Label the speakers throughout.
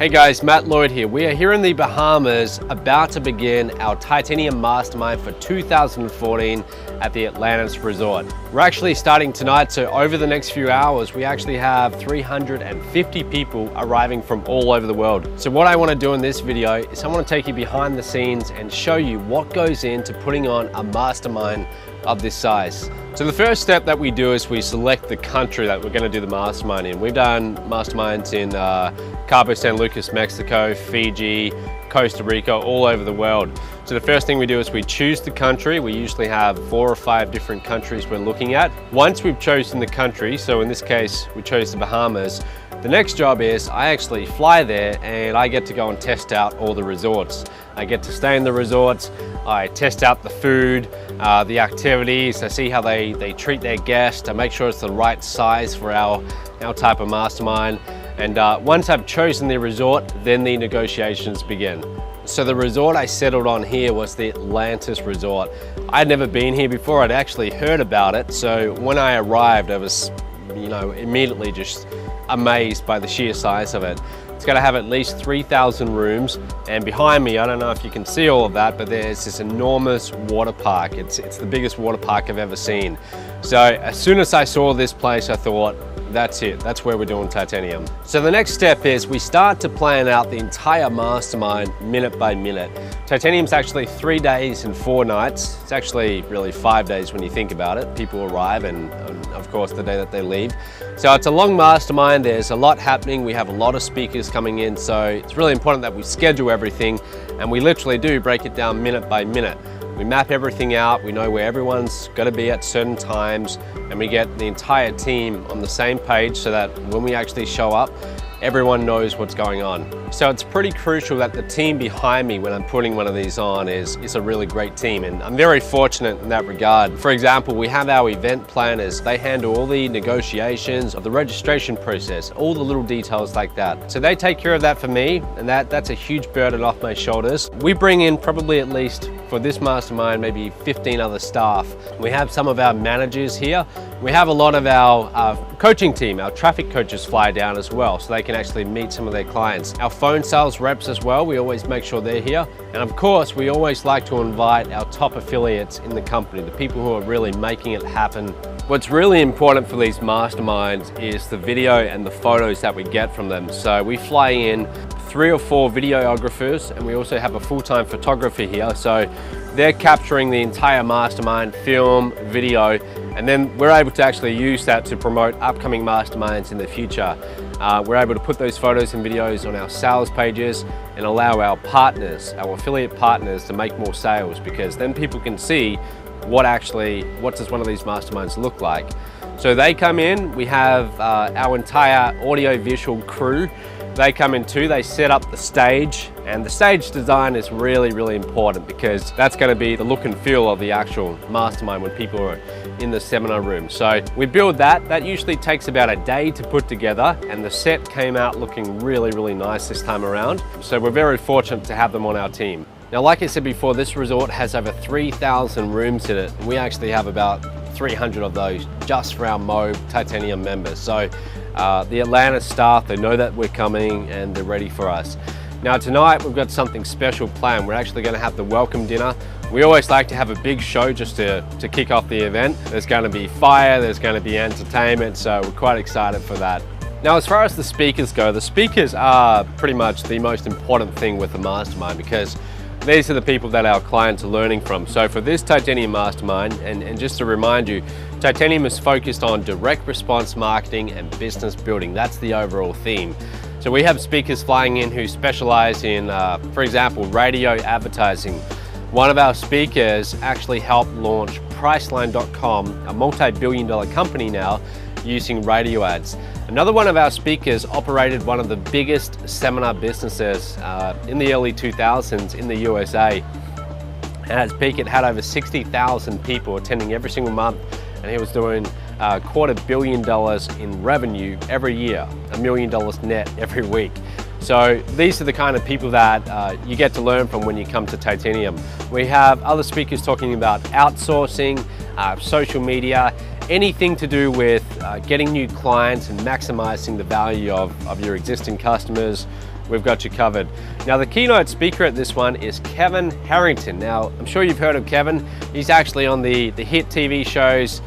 Speaker 1: Hey guys, Matt Lloyd here. We are here in the Bahamas about to begin our Titanium Mastermind for 2014 at the Atlantis Resort. We're actually starting tonight, so over the next few hours, we actually have 350 people arriving from all over the world. So what I want to do in this video is I want to take you behind the scenes and show you what goes into putting on a mastermind of this size. So the first step that we do is we select the country that we're going to do the mastermind in. We've done masterminds in Cabo San Lucas, Mexico, Fiji, Costa Rica, all over the world. So the first thing we do is we choose the country. We usually have 4 or 5 different countries we're looking at. Once we've chosen the country, so in this case we chose the Bahamas, the next job is I actually fly there and I get to go and test out all the resorts. I get to stay in the resorts, I test out the food, the activities, I see how they treat their guests, I make sure it's the right size for our type of mastermind. And once I've chosen the resort, then the negotiations begin. So the resort I settled on here was the Atlantis Resort. I'd never been here before, I'd actually heard about it. So when I arrived, I was, immediately just amazed by the sheer size of it. It's going to have at least 3,000 rooms, and behind me, I don't know if you can see all of that, but there's this enormous water park. It's the biggest water park I've ever seen. So as soon as I saw this place, I thought, that's it, that's where we're doing Titanium. So the next step is we start to plan out the entire mastermind minute by minute. Titanium's actually 3 days and 4 nights. It's actually really 5 days when you think about it. People arrive and of course the day that they leave. So it's a long mastermind, there's a lot happening, we have a lot of speakers coming in, so it's really important that we schedule everything, and we literally do break it down minute by minute. We map everything out, we know where everyone's got to be at certain times, and we get the entire team on the same page so that when we actually show up, everyone knows what's going on. So it's pretty crucial that the team behind me when I'm putting one of these on is a really great team, and I'm very fortunate in that regard. For example, we have our event planners. They handle all the negotiations of the registration process, all the little details like that. So they take care of that for me, and that's a huge burden off my shoulders. We bring in probably at least, for this mastermind, maybe 15 other staff. We have some of our managers here. We have a lot of our coaching team, our traffic coaches fly down as well, so they can actually meet some of their clients. Our phone sales reps as well, we always make sure they're here. And of course, we always like to invite our top affiliates in the company, the people who are really making it happen. What's really important for these masterminds is the video and the photos that we get from them. So we fly in 3 or 4 videographers, and we also have a full-time photographer here. So they're capturing the entire mastermind, film, video, and then we're able to actually use that to promote upcoming masterminds in the future. We're able to put those photos and videos on our sales pages and allow our partners, our affiliate partners, to make more sales, because then people can see what does one of these masterminds look like. So they come in, we have our entire audio visual crew. They come in too, they set up the stage, and the stage design is really, really important because that's going to be the look and feel of the actual mastermind when people are in the seminar room. So we build that. That usually takes about a day to put together, and the set came out looking really, really nice this time around. So we're very fortunate to have them on our team. Now, like I said before, this resort has over 3,000 rooms in it, and we actually have about 300 of those just for our Titanium members. So the Atlantis staff, they know that we're coming and they're ready for us. Now tonight we've got something special planned. We're actually going to have the welcome dinner. We always like to have a big show just to kick off the event. There's going to be fire, there's going to be entertainment, so we're quite excited for that. Now, as far as the speakers go, the speakers are pretty much the most important thing with the mastermind, because these are the people that our clients are learning from. So for this Titanium Mastermind, and just to remind you, Titanium is focused on direct response marketing and business building. That's the overall theme. So we have speakers flying in who specialize in, for example, radio advertising. One of our speakers actually helped launch Priceline.com, a multi-billion-dollar company now, using radio ads. Another one of our speakers operated one of the biggest seminar businesses in the early 2000s in the USA. And at its peak, it had over 60,000 people attending every single month, and he was doing $250 million in revenue every year, $1 million net every week. So these are the kind of people that you get to learn from when you come to Titanium. We have other speakers talking about outsourcing, social media, anything to do with getting new clients and maximizing the value of your existing customers, we've got you covered. Now the keynote speaker at this one is Kevin Harrington. Now I'm sure you've heard of Kevin. He's actually on the hit TV shows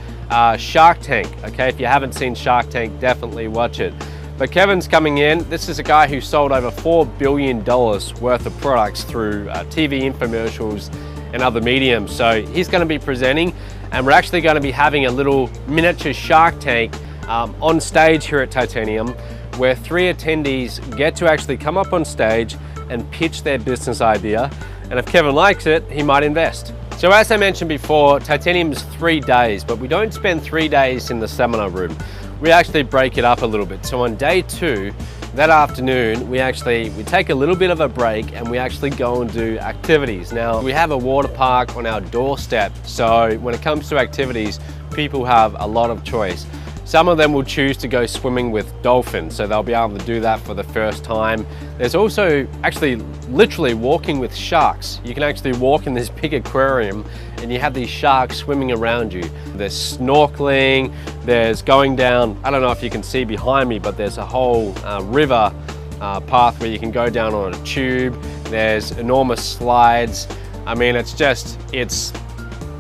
Speaker 1: Shark Tank. Okay, if you haven't seen Shark Tank, definitely watch it. But Kevin's coming in. This is a guy who sold over $4 billion worth of products through TV infomercials and other mediums. So he's going to be presenting, and we're actually going to be having a little miniature Shark Tank on stage here at Titanium, where 3 attendees get to actually come up on stage and pitch their business idea. And if Kevin likes it, he might invest. So as I mentioned before, Titanium is 3 days, but we don't spend 3 days in the seminar room. We actually break it up a little bit. So on day 2, that afternoon, we take a little bit of a break and we actually go and do activities. Now, we have a water park on our doorstep. So when it comes to activities, people have a lot of choice. Some of them will choose to go swimming with dolphins, so they'll be able to do that for the first time. There's also actually literally walking with sharks. You can actually walk in this big aquarium and you have these sharks swimming around you. There's snorkeling, there's going down, I don't know if you can see behind me, but there's a whole river path where you can go down on a tube. There's enormous slides. I mean, it's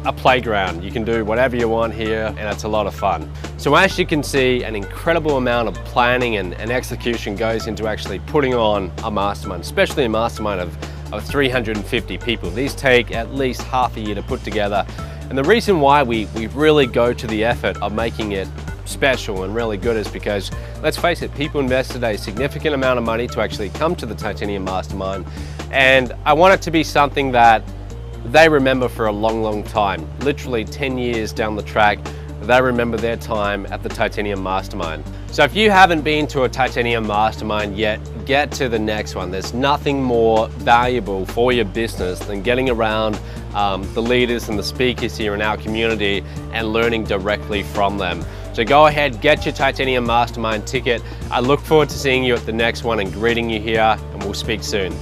Speaker 1: a playground. You can do whatever you want here, and it's a lot of fun. So as you can see, an incredible amount of planning and execution goes into actually putting on a mastermind, especially a mastermind of 350 people. These take at least half a year to put together. And the reason why we really go to the effort of making it special and really good is because, let's face it, people invested a significant amount of money to actually come to the Titanium Mastermind. And I want it to be something that they remember for a long, long time. Literally 10 years down the track, they remember their time at the Titanium Mastermind. So if you haven't been to a Titanium Mastermind yet, get to the next one. There's nothing more valuable for your business than getting around the leaders and the speakers here in our community and learning directly from them. So go ahead, get your Titanium Mastermind ticket. I look forward to seeing you at the next one and greeting you here, and we'll speak soon.